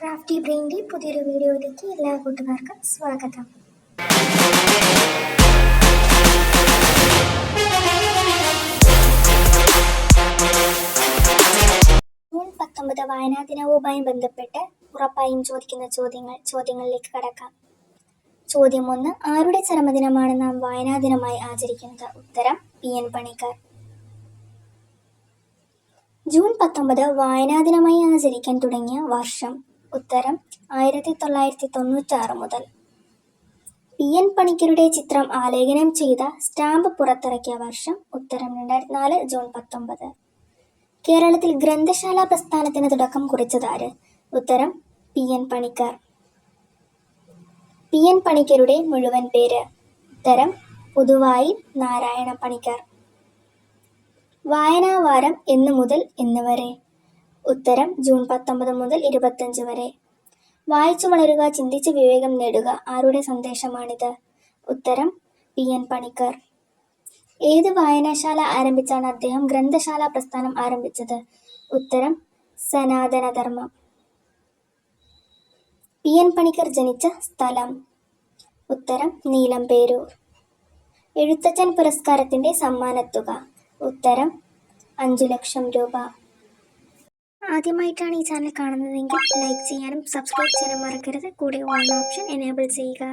Crafty ബ്രെയിൻ്റെ പുതിയൊരു വീഡിയോയിലേക്ക് എല്ലാ കൂട്ടുകാർക്കും സ്വാഗതം. ജൂൺ 19 വായനാ ദിനവുമായി ബന്ധപ്പെട്ട് ഉറപ്പായും ചോദിക്കുന്ന ചോദ്യങ്ങളിലേക്ക് കടക്കാം. ചോദ്യം 1. ആരുടെ ചരമദിനമാണ് നാം വായനാ ദിനമായി ആചരിക്കുന്നത്? ഉത്തരം PN പണിക്കർ. ജൂൺ 19 വായനാ ദിനമായി ആചരിക്കാൻ തുടങ്ങിയ വർഷം? ഉത്തരം 1996 മുതൽ. PN പണിക്കരുടെ ചിത്രം ആലേഖനം ചെയ്ത സ്റ്റാമ്പ് പുറത്തിറക്കിയ വർഷം? ഉത്തരം 2004 ജൂൺ 19. കേരളത്തിൽ ഗ്രന്ഥശാല പ്രസ്ഥാനത്തിന് തുടക്കം കുറിച്ചതാര്? ഉത്തരം PN പണിക്കർ. PN പണിക്കരുടെ മുഴുവൻ പേര്? ഉത്തരം പുതുവായിൽ നാരായണ പണിക്കർ. വായനാവാരം എന്നു മുതൽ എന്ന് വരെ? ഉത്തരം ജൂൺ 19 മുതൽ 25 വരെ. വായിച്ചു വളരുക, ചിന്തിച്ച് വിവേകം നേടുക ആരുടെ സന്ദേശമാണിത്? ഉത്തരം PN പണിക്കർ. ഏത് വായനശാല ആരംഭിച്ചാണ് അദ്ദേഹം ഗ്രന്ഥശാല പ്രസ്ഥാനം ആരംഭിച്ചത്? ഉത്തരം സനാതനധർമ്മം. PN പണിക്കർ ജനിച്ച സ്ഥലം? ഉത്തരം നീലംപേരൂർ. എഴുത്തച്ഛൻ പുരസ്കാരത്തിന്റെ സമ്മാനത്തുക? ഉത്തരം 5 ലക്ഷം രൂപ. ആദ്യമായിട്ടാണ് ഈ ചാനൽ കാണുന്നതെങ്കിൽ ലൈക്ക് ചെയ്യാനും സബ്സ്ക്രൈബ് ചെയ്യാനും മറക്കരുത്. കൂടെ ഓൺ ഓപ്ഷൻ എനേബിൾ ചെയ്യുക.